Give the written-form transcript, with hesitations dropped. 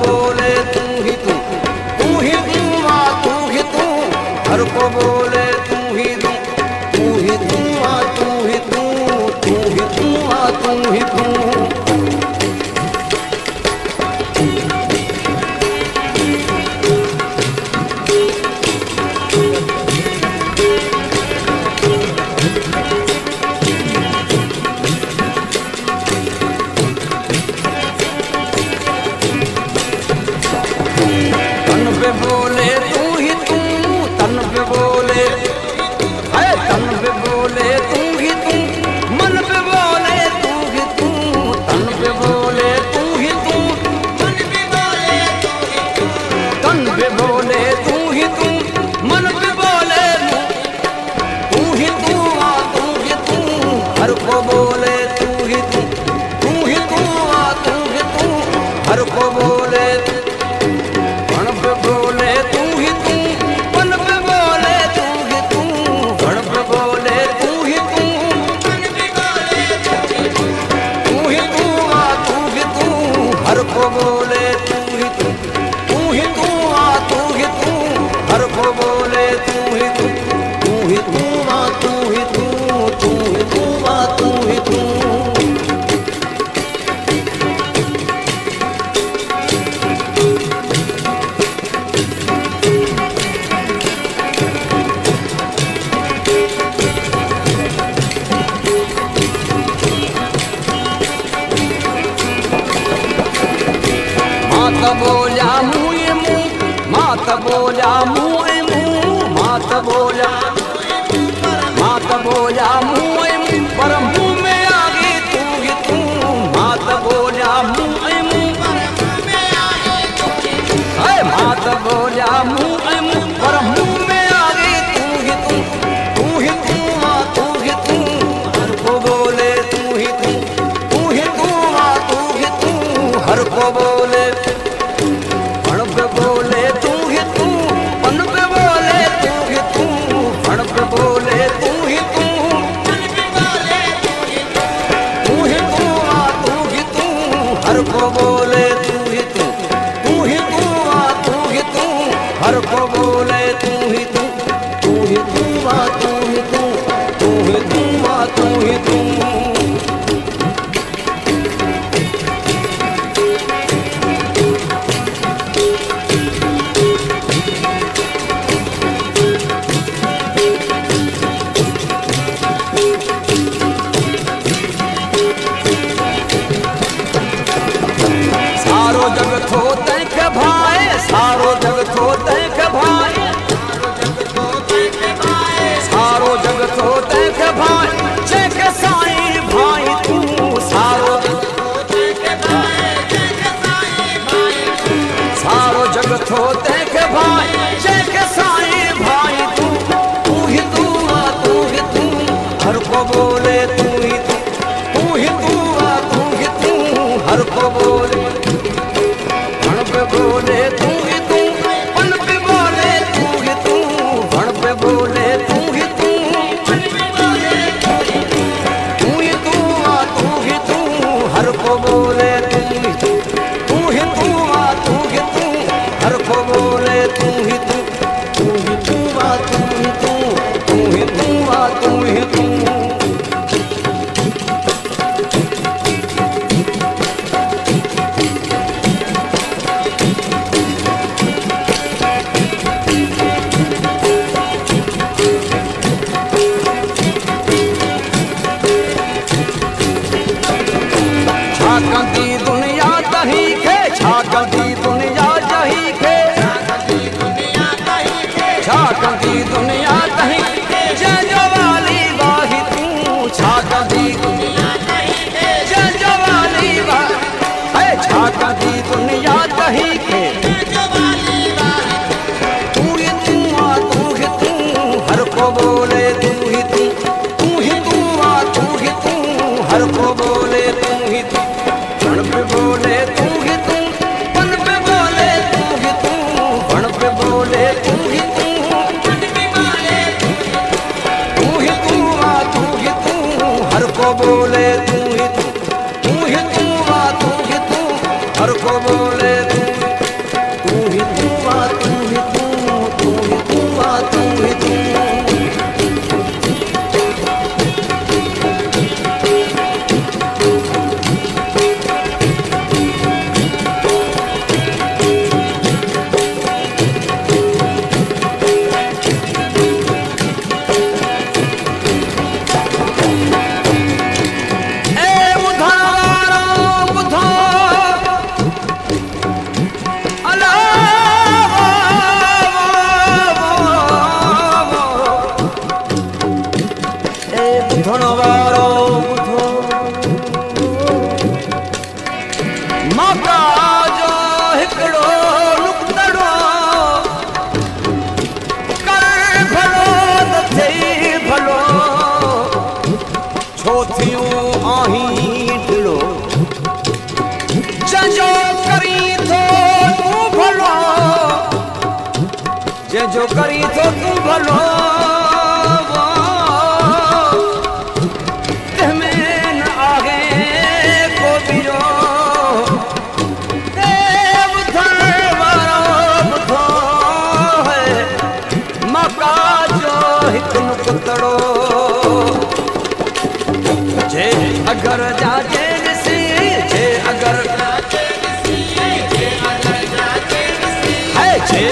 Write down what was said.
बोले तू ही तू, तू ही तू माँ तू ही तू, हर को बोले तू ही तू, तू ही तू माँ तू ही तू, तू ही तू माँ तू ही तू। बोले तू ही तू, तन पे बोले, है तन पे बोले तू ही तू, मन पे बोले तू ही तू, तन पे बोले तू ही तू, मन पे बोले तू ही तू, तन पे बोले तू ही तू, मन पे बोले तू ही तू आ तू ही तू, हर को बोले तू ही तू, तू ही तू आ तू ही तू, हर को बोले बोले तू ही तू, मन पे बोले तू ही तू, गण पे बोले तू ही तू, मन पे बोले तू ही तू, तू ही तू आ तू ही तू, हर को बोले तू ही तू, तू ही तू आ तू ही तू, हर को बोले तू ही तू, तू ही तू आ तू ही तू, तू ही तू आ तू ही तू। माता बोला मुँह मुँह, माता बोला मुँह मुँह, माता बोला, माता बोला मुँह मुँह, पर मुँह में आ गई तू ही तू, माता बोला मुँह मुँह, माता बोला मुँह मुँह, पर मुँह में आ गई तू ही तू, तू ही तू माँ तू ही तू, हर को बोले तू ही तू, तू ही तू माँ तू ही तू, हर को बोले बोले तू ही तू, मन पे बोले तू ही तू, मन पे बोले तू ही तू, मन पे बोले तू ही तू, तू ही तू आ तू ही तू, हर को बोले तू ही तू, तू ही तू आ तू ही तू, हर को बोले तू ही तू, तू ही तू आ तू ही तू, तू ही तू आ तू ही तू। सारो जगत हो तैक भाई, सारो जगत हो तैक भाई, सारो जगत हो तैक भाई, चेक साईं भाई तू, सारो सारो जगत हो तैक भाई, चेक साईं भाई तू, तू ही तू आ तू ही तू, हर को बोले तू ही तू, तू ही तू आ तू ही तू, हर को बोले बोले तू ही तू, मन पे बोले तू ही तू, मन पे बोले तू ही तू, मन पे बोले तू ही तू, तू ही तू आ तू ही तू, हर को बोले तू ही तू, तू ही तू आ तू ही तू, हर को बोले तू ही तू, तू ही तू आ तू ही तू, तू ही तू आ तू ही तू। छाकंदी दुनिया दही खे, छाकंदी दुनिया दही खे, छाकंदी दुनिया दही खे, जय जवाली वाही तू, छाकंदी दुनिया दही खे, जय जवाली वाही, है छाकंदी दुनिया दही खे, तू ही तू आ तू ही तू, हर को बोले तू ही तू, तू ही तू आ तू ही तू, हर को बोले तू ही तू, मन पे बोले तू ही तू, मन जो करी तो तू भलो में न आगे को बियो मका जो हिकु पुतड़ो जे अगर जाजे सी जे अगर है जे